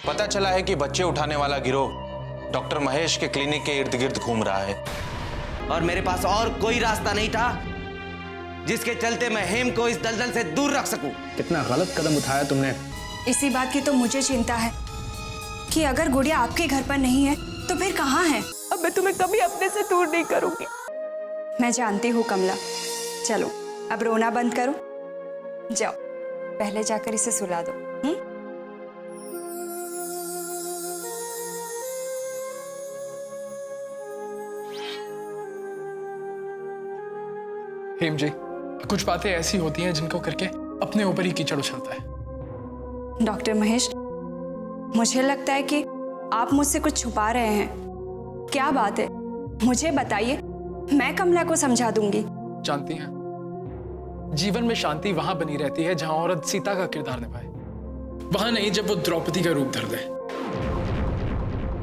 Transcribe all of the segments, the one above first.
पता चला है कि बच्चे उठाने वाला गिरोह डॉक्टर महेश के क्लिनिक के इर्द गिर्द घूम रहा है। और मेरे पास और कोई रास्ता नहीं था जिसके चलते मैं हेम को इस दलदल से दूर रख सकूं। कितना गलत कदम उठाया तुमने। इसी बात की तो मुझे चिंता है कि अगर गुड़िया आपके घर पर नहीं है तो फिर कहाँ है। अब मैं तुम्हें कभी अपने से दूर नहीं करूंगी। मैं जानती हूँ कमला, चलो अब रोना बंद करो, जाओ पहले जाकर इसे सुला दो। हेम जी, कुछ बातें ऐसी होती हैं जिनको करके अपने ऊपर ही कीचड़ उछलता है। डॉक्टर महेश, मुझे लगता है कि आप मुझसे कुछ छुपा रहे हैं। क्या बात है, मुझे बताइए, मैं कमला को समझा दूंगी। जानती हैं, जीवन में शांति वहां बनी रहती है जहां औरत सीता का किरदार निभाए, वहां नहीं जब वो द्रौपदी का रूप धर दे।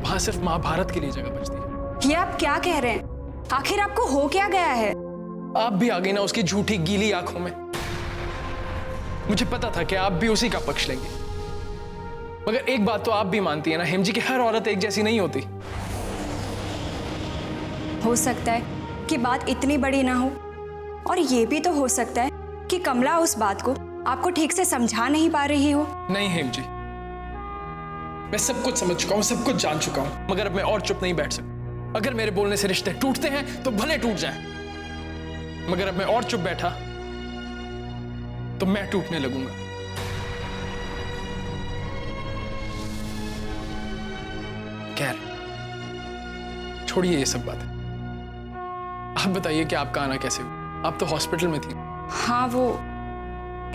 वहां सिर्फ महाभारत के लिए जगह बचती है। ये आप क्या कह रहे हैं? आखिर आपको हो क्या गया है? आप भी आ गई ना उसकी झूठी गीली आंखों में। मुझे पता था कि आप भी उसी का पक्ष लेंगे, मगर एक बात तो आप भी मानती है ना हेम जी कि हर औरत एक जैसी नहीं होती। हो सकता है कि बात इतनी बड़ी ना हो, और ये भी तो हो सकता है कि कमला उस बात को आपको ठीक से समझा नहीं पा रही हो। नहीं हेम जी, मैं सब कुछ समझ चुका हूं, सब कुछ जान चुका हूं, मगर अब मैं और चुप नहीं बैठ सकता। अगर मेरे बोलने से रिश्ते टूटते हैं तो भले टूट जाएं, मगर अब मैं और चुप बैठा तो मैं टूटने लगूंगा। खैर, छोड़िए ये सब बातें। आप बताइए कि आपका आना कैसे हुआ? आप तो हॉस्पिटल में थी। हाँ, वो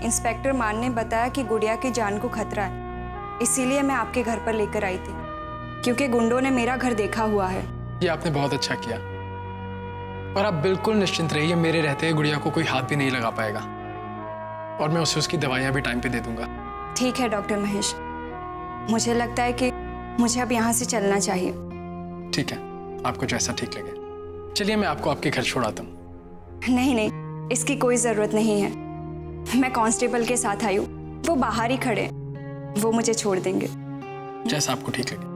इंस्पेक्टर मान ने बताया कि गुड़िया की जान को खतरा है, इसीलिए मैं आपके घर पर लेकर आई थी, क्योंकि गुंडों ने मेरा घर देखा हुआ है। ये आपने बहुत अच्छा किया, और आप बिल्कुल निश्चिंत रहिए, मेरे रहते गुड़िया को कोई हाथ भी नहीं लगा पाएगा, और मैं उसे उसकी दवाइयां भी टाइम पे दे दूंगा। ठीक है डॉक्टर महेश, मुझे लगता है कि मुझे अब यहाँ से चलना चाहिए। ठीक है, आपको जैसा ठीक लगे। चलिए मैं आपको आपके घर छोड़ाता हूँ। नहीं नहीं, इसकी कोई जरूरत नहीं है। मैं कांस्टेबल के साथ आई हूँ, वो बाहर ही खड़े हैं, वो मुझे छोड़ देंगे। जैसा आपको ठीक लगे।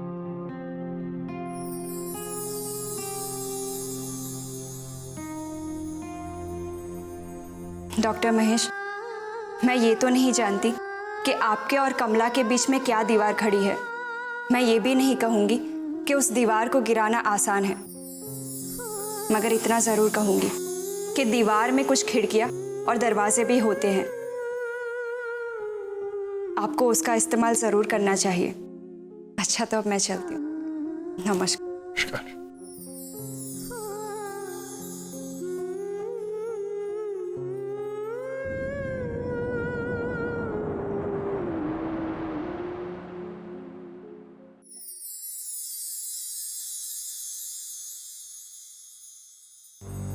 डॉक्टर महेश, मैं ये तो नहीं जानती कि आपके और कमला के बीच में क्या दीवार खड़ी है। मैं ये भी नहीं कहूँगी कि उस दीवार को गिराना आसान है, मगर इतना ज़रूर कहूँगी कि दीवार में कुछ खिड़कियाँ और दरवाजे भी होते हैं। आपको उसका इस्तेमाल ज़रूर करना चाहिए। अच्छा, तो अब मैं चलती हूँ। नमस्कार।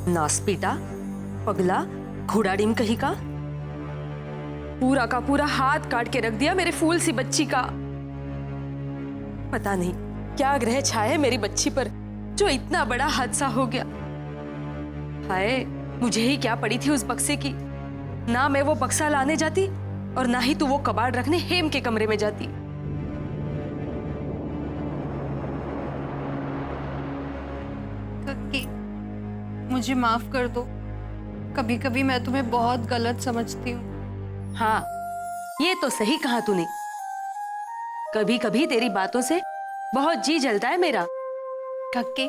नासपीटा, पगला, घोड़ाडीम कहीं का, पूरा का पूरा हाथ काट के रख दिया मेरे फूल सी बच्ची का। पता नहीं क्या ग्रह छाया है मेरी बच्ची पर, जो इतना बड़ा हादसा हो गया। हाय, मुझे ही क्या पड़ी थी उस बक्से की। ना मैं वो बक्सा लाने जाती, और ना ही तू वो कबाड़ रखने हेम के कमरे में जाती। कक्की, मुझे माफ कर दो। कभी कभी मैं तुम्हें बहुत गलत समझती हूँ। हाँ, ये तो सही कहा तूने। कभी कभी तेरी बातों से बहुत जी जलता है मेरा। कक्की,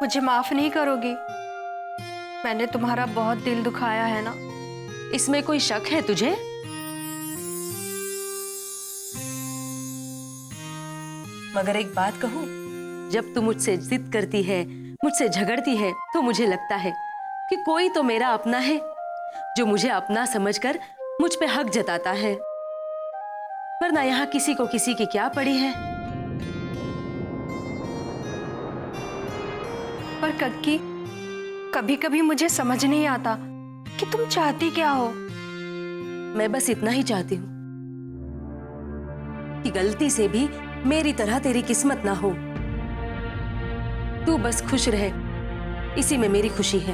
मुझे माफ नहीं करोगी? मैंने तुम्हारा बहुत दिल दुखाया है ना। इसमें कोई शक है तुझे? मगर एक बात कहूं, जब तू मुझसे जिद करती है, मुझसे झगड़ती है, तो मुझे लगता है कि कोई तो मेरा अपना है जो मुझे अपना समझकर मुझ पे हक जताता है, वरना यहाँ किसी को किसी की क्या पड़ी है। पर कक्की, कभी कभी मुझे समझ नहीं आता कि तुम चाहती क्या हो। मैं बस इतना ही चाहती हूँ कि गलती से भी मेरी तरह तेरी किस्मत ना हो। तू बस खुश रहे, इसी में मेरी खुशी है।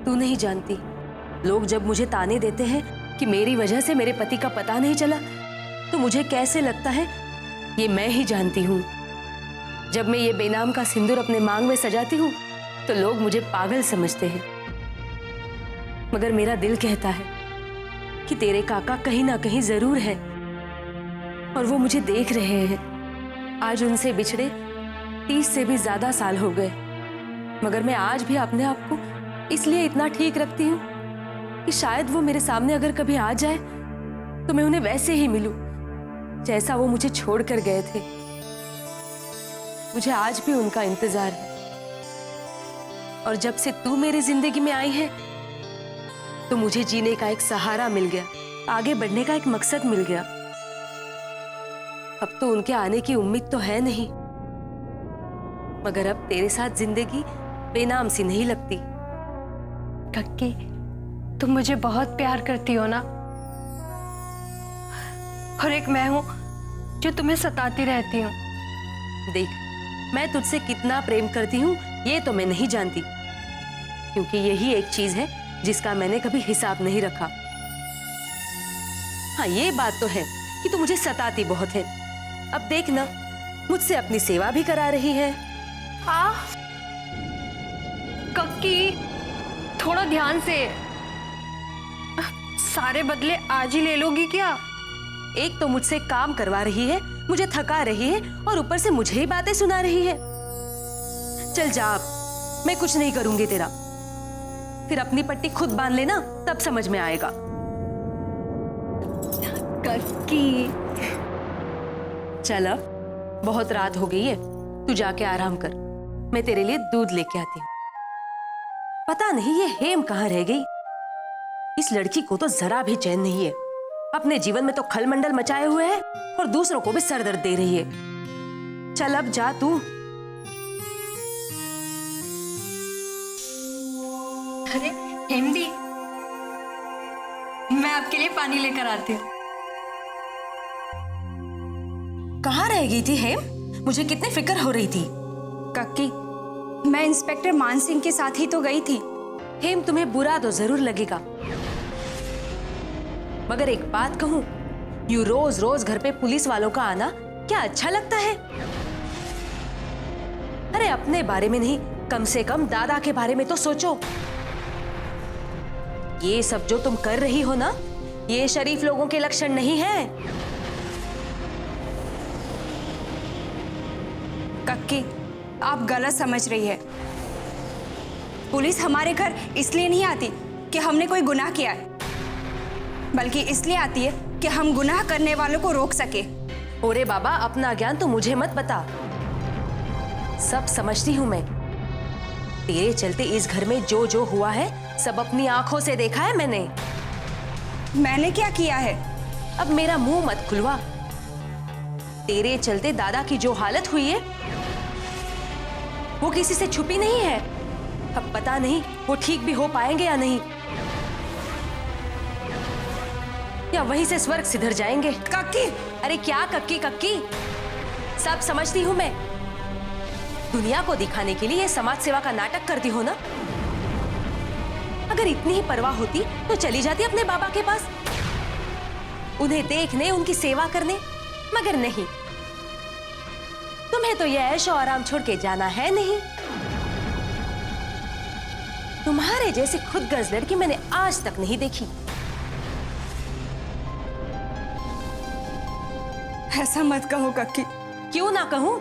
तू नहीं जानती, लोग जब मुझे ताने देते हैं कि मेरी वजह से मेरे पति का पता नहीं चला, तो मुझे कैसे लगता है ये मैं ही जानती हूँ। जब मैं ये बेनाम का सिंदूर अपने मांग में सजाती हूँ तो लोग मुझे पागल समझते हैं, मगर मेरा दिल कहता है कि तेरे काका कहीं ना कहीं जरूर है और वो मुझे देख रहे हैं। आज उनसे बिछड़े 30 से भी ज्यादा साल हो गए, मगर मैं आज भी अपने आप को इसलिए इतना ठीक रखती हूँ कि शायद वो मेरे सामने अगर कभी आ जाए तो मैं उन्हें वैसे ही मिलूं जैसा वो मुझे छोड़कर गए थे। मुझे आज भी उनका इंतजार है, और जब से तू मेरी जिंदगी में आई है तो मुझे जीने का एक सहारा मिल गया, आगे बढ़ने का एक मकसद मिल गया। अब तो उनके आने की उम्मीद तो है नहीं, मगर अब तेरे साथ जिंदगी बेनाम सी नहीं लगती। कक्की, तुम मुझे बहुत प्यार करती हो ना, और एक मैं हूं जो तुम्हें सताती रहती हूँ। देख, मैं तुझसे कितना प्रेम करती हूँ ये तो मैं नहीं जानती, क्योंकि यही एक चीज है जिसका मैंने कभी हिसाब नहीं रखा। हाँ, ये बात तो है कि तू मुझे सताती बहुत है। अब देख ना, मुझसे अपनी सेवा भी करा रही है। कक्की, थोड़ा ध्यान से। सारे बदले आज ही ले लोगी क्या? एक तो मुझसे काम करवा रही है, मुझे थका रही है, और ऊपर से मुझे ही बातें सुना रही है। चल जा, अब मैं कुछ नहीं करूंगी तेरा। फिर अपनी पट्टी खुद बांध लेना, तब समझ में आएगा। कक्की, चल, अब बहुत रात हो गई है, तू जाके आराम कर। मैं तेरे लिए दूध लेके आती हूँ। पता नहीं ये हेम कहाँ रह गई। इस लड़की को तो जरा भी चैन नहीं है। अपने जीवन में तो खलमंडल मचाए हुए है और दूसरों को भी सरदर्द दे रही है। चल अब जा तू। अरे हेमदी, मैं आपके लिए पानी लेकर आती हूँ। कहाँ रह गई थी हेम? मुझे कितनी फिक्र हो रही थी। कक्की, मैं इंस्पेक्टर मान सिंह के साथ ही तो गई थी। हेम, तुम्हें बुरा तो जरूर लगेगा, मगर एक बात कहूं, यूं रोज रोज घर पे पुलिस वालों का आना क्या अच्छा लगता है? अरे अपने बारे में नहीं, कम से कम दादा के बारे में तो सोचो। ये सब जो तुम कर रही हो ना, ये शरीफ लोगों के लक्षण नहीं है। कक्की, आप गलत समझ रही है। पुलिस हमारे घर इसलिए नहीं आती कि हमने कोई गुनाह किया है, बल्कि इसलिए आती है कि हम गुनाह करने वालों को रोक सके। ओरे बाबा, अपना ज्ञान तो मुझे मत बता। सब समझती हूं मैं। तेरे चलते इस घर में जो जो हुआ है सब अपनी आंखों से देखा है मैंने। मैंने क्या किया है? अब मेरा मुंह मत खुलवा। तेरे चलते दादा की जो हालत हुई है वो किसी से छुपी नहीं है। अब पता नहीं वो ठीक भी हो पाएंगे या नहीं, या वहीं से स्वर्ग सिधर जाएंगे। कक्की! अरे क्या कक्की कक्की, सब समझती हूं मैं। दुनिया को दिखाने के लिए ये समाज सेवा का नाटक करती हो ना। अगर इतनी ही परवाह होती तो चली जाती अपने बाबा के पास, उन्हें देखने, उनकी सेवा करने, मगर नहीं। तुम्हें तो ये ऐशो आराम छोड़ के जाना है नहीं। तुम्हारे जैसी खुदगर्ज लड़की मैंने आज तक नहीं देखी। ऐसा मत कहो कक्की। क्यों ना कहूं?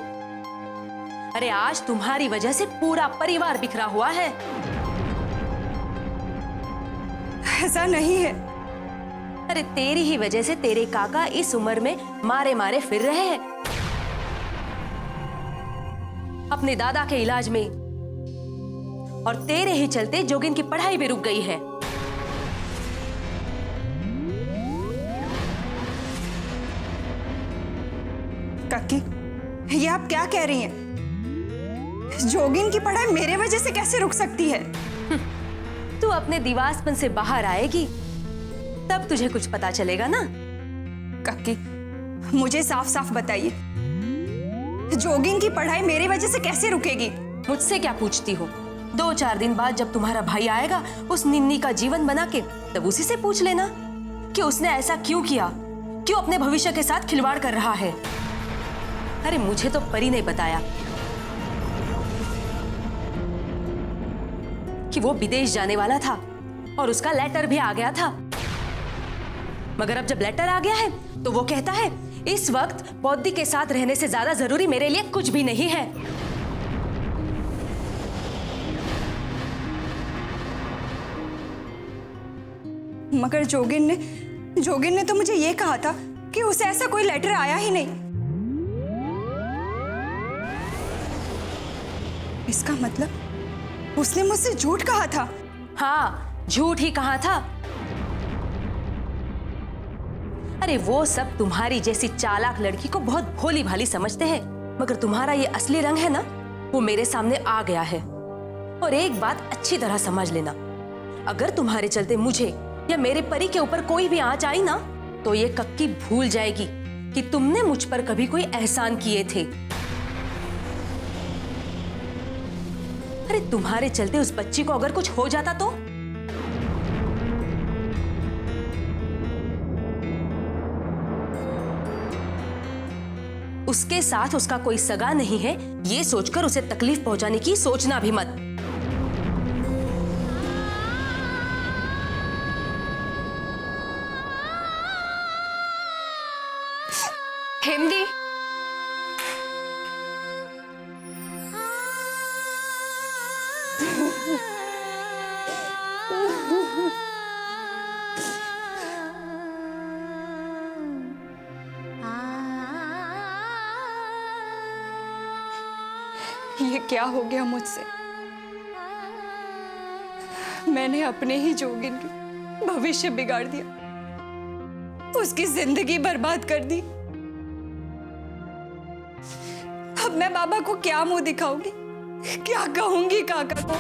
अरे आज तुम्हारी वजह से पूरा परिवार बिखरा हुआ है। ऐसा नहीं है। अरे तेरी ही वजह से तेरे काका इस उम्र में मारे मारे फिर रहे हैं, अपने दादा के इलाज में, और तेरे ही चलते जोगिन की पढ़ाई भी रुक गई है। कक्की, ये आप क्या कह रही हैं? जोगिन की पढ़ाई मेरे वजह से कैसे रुक सकती है? तू अपने दीवासपन से बाहर आएगी तब तुझे कुछ पता चलेगा ना। कक्की, मुझे साफ साफ बताइए, जोगिन की पढ़ाई मेरी वजह से कैसे रुकेगी? मुझसे क्या पूछती हो? 2-4 दिन बाद जब तुम्हारा भाई आएगा उस निन्नी का जीवन बना के, तब उसी से पूछ लेना कि उसने ऐसा क्यों किया, क्यों अपने भविष्य के साथ खिलवाड़ कर रहा है? अरे मुझे तो परी ने बताया कि वो विदेश जाने वाला था और उसका लेटर भी आ गया था। मगर अब जब लेटर आ गया है तो वो कहता है इस वक्त बौद्धि के साथ रहने से ज्यादा जरूरी मेरे लिए कुछ भी नहीं है। मगर जोगिन ने तो मुझे ये कहा था कि उसे ऐसा कोई लेटर आया ही नहीं। इसका मतलब उसने मुझसे झूठ कहा था। हाँ, झूठ ही कहा था। अरे वो सब तुम्हारी जैसी चालाक लड़की को बहुत भोली भाली समझते हैं, मगर तुम्हारा ये असली रंग है ना, वो मेरे सामने आ गया है। और एक बात अच्छी तरह समझ लेना, अगर तुम्हारे चलते मुझे या मेरे परी के ऊपर कोई भी आंच आई ना, तो ये कक्की भूल जाएगी कि तुमने मुझ पर कभी कोई एहसान किए थे। अरे तुम्हारे चलते उस बच्ची को अगर कुछ हो जाता तो? उसके साथ उसका कोई सगा नहीं है, ये सोचकर उसे तकलीफ पहुंचाने की सोचना भी मत। हेमदी, ये क्या हो गया मुझसे? मैंने अपने ही जोगिन की भविष्य बिगाड़ दिया, उसकी जिंदगी बर्बाद कर दी। अब मैं बाबा को क्या मुंह दिखाऊंगी, क्या कहूंगी काका को?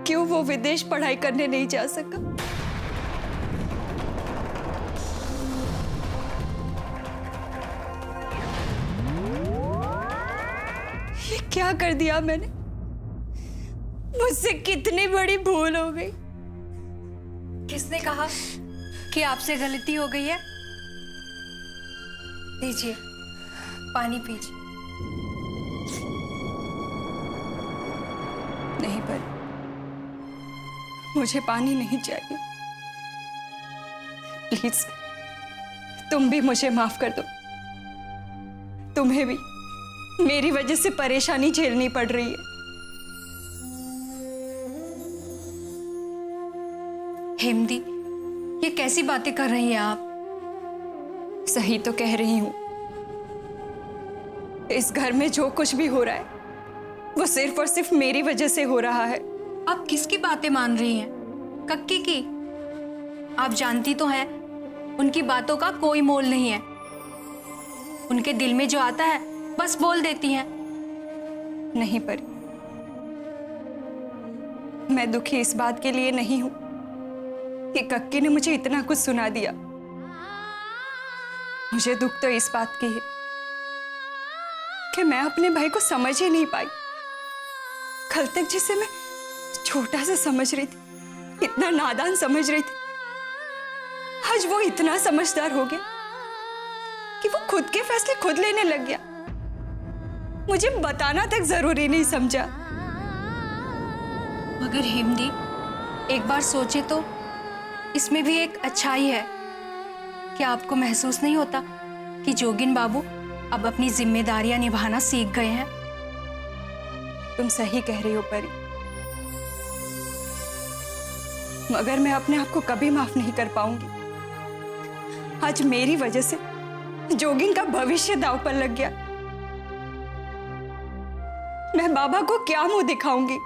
क्यों वो विदेश पढ़ाई करने नहीं जा सका? ये क्या कर दिया मैंने? मुझसे कितनी बड़ी भूल हो गई। किसने कहा कि आपसे गलती हो गई है? लीजिए, पानी पीजिए। नहीं, पर मुझे पानी नहीं चाहिए। प्लीज तुम भी मुझे माफ कर दो। तुम्हें भी मेरी वजह से परेशानी झेलनी पड़ रही है। हेमदी, ये कैसी बातें कर रही हैं आप? सही तो कह रही हूं। इस घर में जो कुछ भी हो रहा है वो सिर्फ और सिर्फ मेरी वजह से हो रहा है। आप किसकी बातें मान रही हैं? कक्की की? आप जानती तो हैं उनकी बातों का कोई मोल नहीं है। उनके दिल में जो आता है बस बोल देती हैं। नहीं परी, मैं दुखी इस बात के लिए नहीं हूं कि कक्की ने मुझे इतना कुछ सुना दिया। मुझे दुख तो इस बात की है कि मैं अपने भाई को समझ ही नहीं पाई। कल तक जिसे मैं छोटा सा समझ रही थी, इतना नादान समझ रही थी, आज वो इतना समझदार हो गया कि वो खुद के फैसले खुद लेने लग गया। मुझे बताना तक जरूरी नहीं समझा। मगर हेमदी, एक बार सोचे तो इसमें भी एक अच्छाई है। क्या आपको महसूस नहीं होता कि जोगिन बाबू अब अपनी जिम्मेदारियां निभाना सीख गए हैं? तुम सही कह रही हो परी, मगर मैं अपने आप को कभी माफ नहीं कर पाऊंगी। आज मेरी वजह से जोगिन का भविष्य दांव पर लग गया। मैं बाबा को क्या मुंह दिखाऊंगी?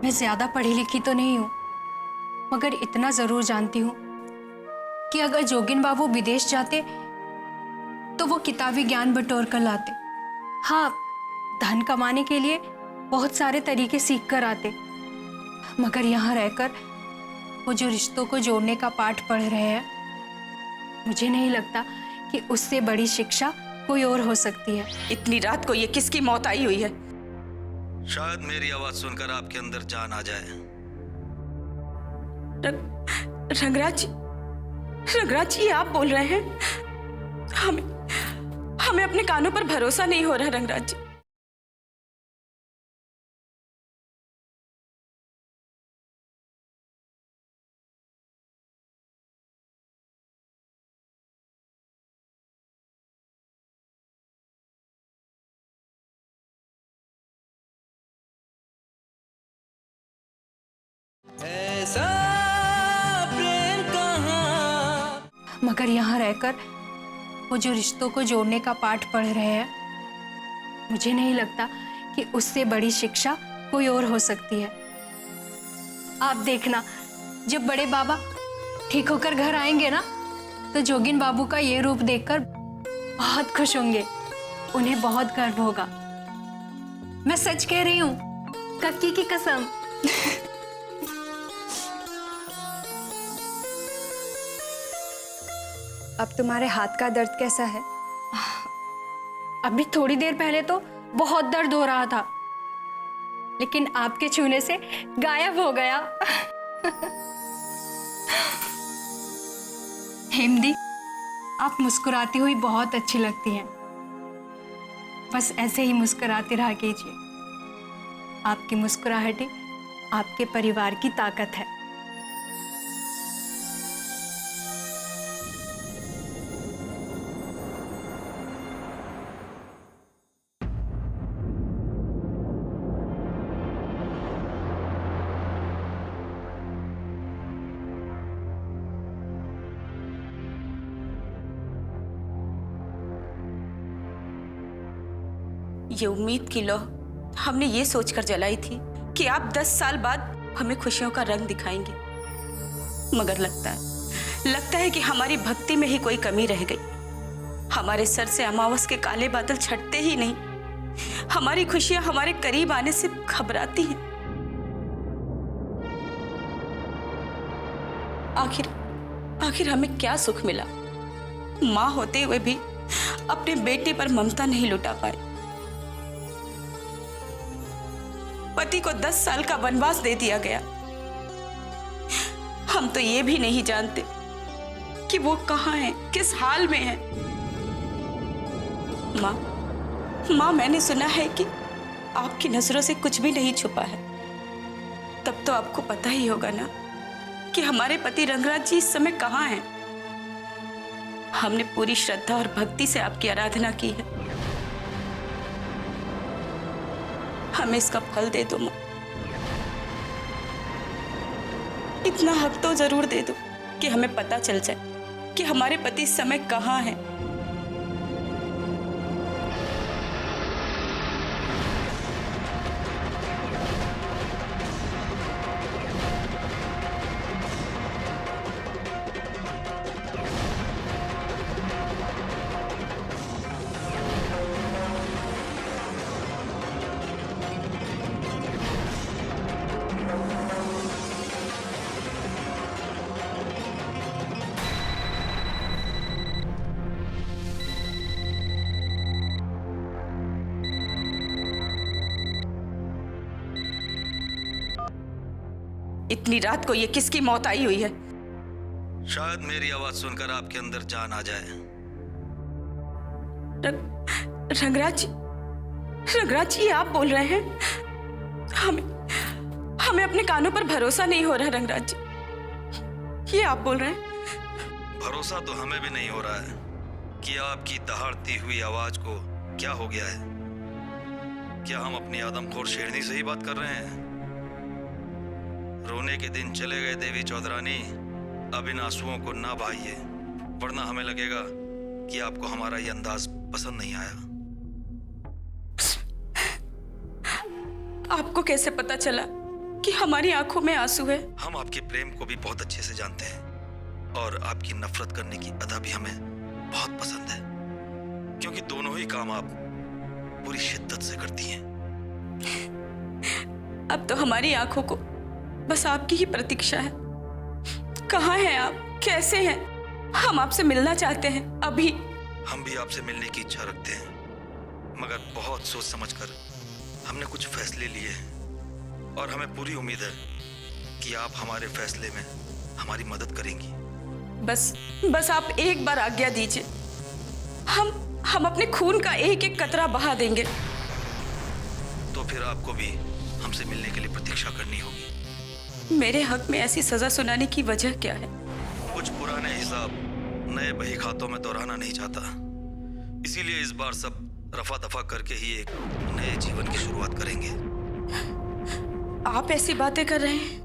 मैं ज्यादा पढ़ी लिखी तो नहीं हूं, मगर इतना जरूर जानती हूं कि अगर जोगिन बाबू विदेश जाते तो वो किताबी ज्ञान बटोर कर लाते। हाँ, धन कमाने के लिए बहुत सारे तरीके सीख कर आते, मगर यहाँ रहकर वो जो रिश्तों को जोड़ने का पाठ पढ़ रहे हैं, मुझे नहीं लगता कि उससे बड़ी शिक्षा कोई और हो सकती है। इतनी रात को ये किसकी मौत आई हुई है? शायद मेरी आवाज सुनकर आपके अंदर जान आ जाए। रंगराज जी, आप बोल रहे हैं? हमें अपने कानों पर भरोसा नहीं हो रहा रंगराज जी। ऐसा प्रेम कहाँ। मगर यहाँ रहकर वो जो रिश्तों को जोड़ने का पाठ पढ़ रहे हैं, मुझे नहीं लगता कि उससे बड़ी शिक्षा कोई और हो सकती है। आप देखना, जब बड़े बाबा ठीक होकर घर आएंगे ना, तो जोगिन बाबू का ये रूप देखकर बहुत खुश होंगे। उन्हें बहुत गर्व होगा। मैं सच कह रही हूँ, कक्की की कसम। अब तुम्हारे हाथ का दर्द कैसा है? अभी थोड़ी देर पहले तो बहुत दर्द हो रहा था, लेकिन आपके छूने से गायब हो गया। हेमदी, आप मुस्कुराती हुई बहुत अच्छी लगती हैं। बस ऐसे ही मुस्कुराते रहा कीजिए। आपकी मुस्कुराहटें आपके परिवार की ताकत है। ये उम्मीद की लौ हमने ये सोचकर जलाई थी कि आप 10 साल बाद हमें खुशियों का रंग दिखाएंगे, मगर लगता है कि हमारी भक्ति में ही कोई कमी रह गई। हमारे सर से अमावस के काले बादल छटते ही नहीं, हमारी खुशियां हमारे करीब आने से घबराती हैं। आखिर हमें क्या सुख मिला? मां होते हुए भी अपने बेटे पर ममता नहीं लुटा पाए। पति को 10 साल का वनवास दे दिया गया। हम तो ये भी नहीं जानते कि वो कहाँ है, किस हाल में है। माँ, मैंने सुना है कि आपकी नजरों से कुछ भी नहीं छुपा है। तब तो आपको पता ही होगा ना कि हमारे पति रंगराज जी इस समय कहाँ हैं। हमने पूरी श्रद्धा और भक्ति से आपकी आराधना की है। हमें इसका फल दे दो माँ। इतना हक तो जरूर दे दो कि हमें पता चल जाए कि हमारे पति इस समय कहाँ हैं। इतनी रात को ये किसकी मौत आई हुई है? शायद मेरी आवाज सुनकर आपके अंदर जान आ जाए। रंगराज जी, आप बोल रहे हैं? हमें अपने कानों पर भरोसा नहीं हो रहा रंगराज जी। ये आप बोल रहे हैं? भरोसा तो हमें भी नहीं हो रहा है कि आपकी दहाड़ती हुई आवाज को क्या हो गया है। क्या हम अपनी आदमखोर शेरनी से ही बात कर रहे हैं? रोने के दिन चले गए देवी चौधरानी, अब इन आंसुओं को ना बहाइए, वरना हमें लगेगा कि आपको हमारा ये अंदाज पसंद नहीं आया। आपको कैसे पता चला कि हमारी आंखों में आंसू है? हम आपके प्रेम को भी बहुत अच्छे से जानते हैं और आपकी नफरत करने की अदा भी हमें बहुत पसंद है, क्योंकि दोनों ही काम आप पूरी शिद्दत से करती हैं। अब तो हमारी आंखों को बस आपकी ही प्रतीक्षा है। कहाँ हैं आप? कैसे हैं? हम आपसे मिलना चाहते हैं अभी। हम भी आपसे मिलने की इच्छा रखते हैं, मगर बहुत सोच समझकर हमने कुछ फैसले लिए हैं और हमें पूरी उम्मीद है कि आप हमारे फैसले में हमारी मदद करेंगी। बस आप एक बार आज्ञा दीजिए, हम अपने खून का एक एक कतरा बहा देंगे। तो फिर आपको भी हमसे मिलने के लिए प्रतीक्षा करनी होगी। मेरे हक में ऐसी सजा सुनाने की वजह क्या है? कुछ पुराने हिसाब नए बही खातों में दोहराना नहीं चाहता, इसीलिए इस बार सब रफा दफा करके ही एक नए जीवन की शुरुआत करेंगे। आप ऐसी बातें कर रहे हैं?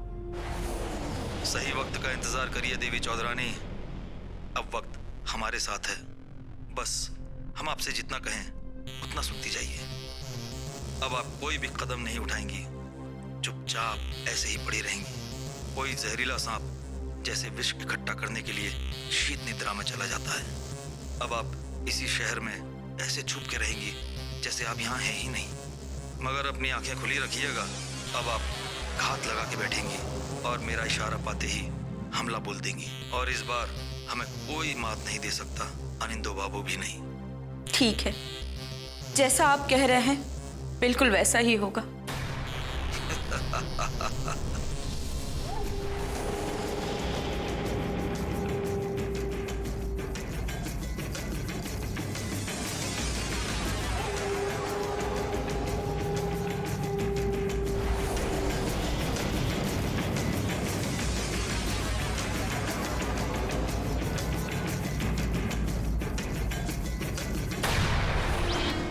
सही वक्त का इंतजार करिए देवी चौधरानी, अब वक्त हमारे साथ है। बस हम आपसे जितना कहें उतना सुनती जाइए। अब आप कोई भी कदम नहीं उठाएंगी, चुपचाप ऐसे ही पड़ी रहेंगी। कोई जहरीला सांप जैसे विष इकट्ठा करने के लिए शीत निद्रा में चला जाता है। अब आप इसी शहर में ऐसे छुप के रहेंगी जैसे आप यहाँ हैं ही नहीं, मगर अपनी आंखें खुली रखिएगा। अब आप घात लगा के बैठेंगी और मेरा इशारा पाते ही हमला बोल देंगी, और इस बार हमें कोई मात नहीं दे सकता, अनिंदो बाबू भी नहीं। ठीक है, जैसा आप कह रहे हैं बिल्कुल वैसा ही होगा।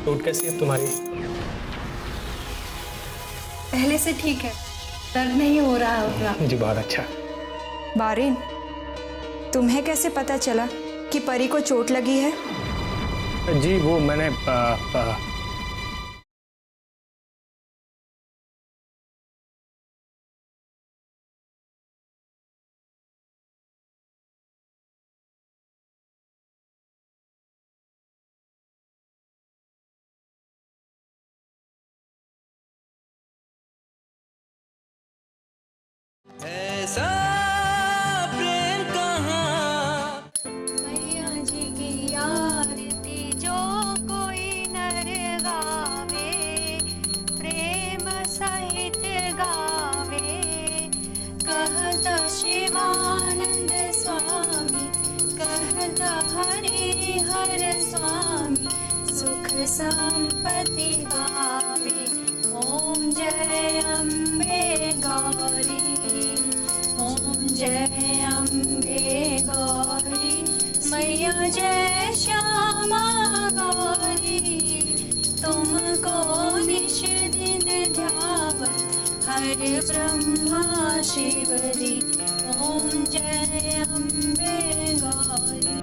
चोट कैसी है तुम्हारी? पहले से ठीक है, दर्द नहीं हो रहा है उतना। जी बहुत अच्छा। बारिन, तुम्हें कैसे पता चला कि परी को चोट लगी है? जी वो मैंने ऐसा प्रेम कहाँ मैया जी की आरती जो कोई नर गावे, प्रेम सहित गावे। कहता शिवानंद स्वामी, कहता हरि हर स्वामी, सुख संपत्ति गावे। ओम जय अम्बे गौरी, ओम जय अम्बे गौरी, मैया जय श्यामा गौरी। तुमको निश दिन ध्यावत हर ब्रह्मा शिवरी, ओम जय अम्बे गौरी।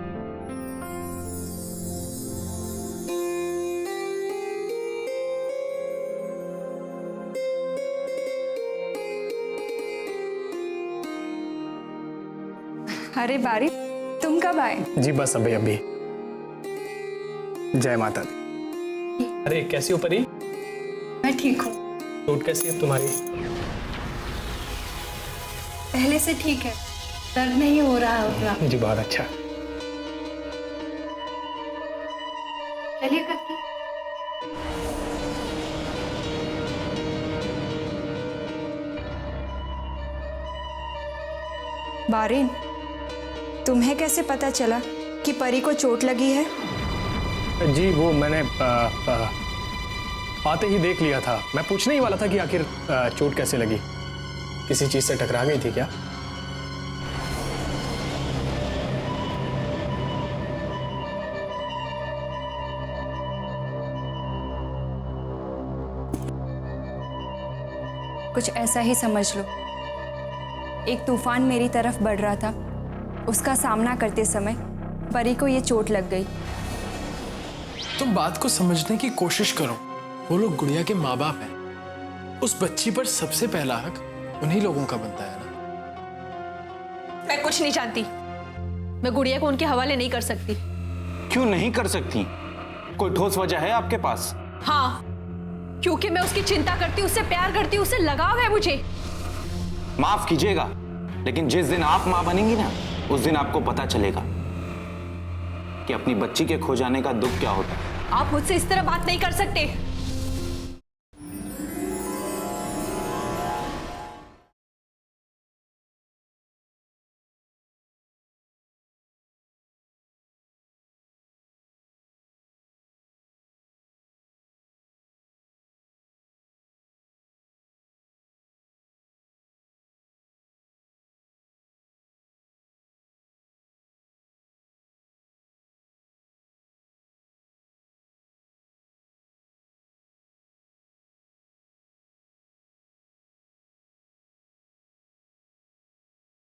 अरे बारी, तुम कब आए? जी बस अभी। जय माता दी। अरे कैसी हो परी? मैं ठीक हूँ, चोट कैसी है तुम्हारी? पहले से ठीक है, दर्द नहीं हो रहा है उतना। जी बहुत अच्छा। चलिए करके। बारिन, तुम्हें कैसे पता चला कि परी को चोट लगी है? जी वो मैंने आते ही देख लिया था। मैं पूछने ही वाला था कि आखिर चोट कैसे लगी, किसी चीज से टकरा गई थी क्या? कुछ ऐसा ही समझ लो। एक तूफान मेरी तरफ बढ़ रहा था, उसका सामना करते समय परी को ये चोट लग गई। तुम बात को समझने की कोशिश करो। वो लोग गुड़िया के माँ बाप हैं। उस बच्ची पर सबसे पहला हक उन्हीं लोगों का बनता है ना। मैं कुछ नहीं जानती। मैं गुड़िया को उनके हवाले नहीं कर सकती। क्यों नहीं कर सकती? कोई ठोस वजह है आपके पास? हाँ, क्योंकि मैं उसकी चिंता करती हूँ, उससे प्यार करती हूँ, उससे लगाव है मुझे। माफ कीजिएगा, लेकिन जिस दिन आप मां बनेंगी ना, उस दिन आपको पता चलेगा कि अपनी बच्ची के खो जाने का दुख क्या होता है। आप मुझसे इस तरह बात नहीं कर सकते।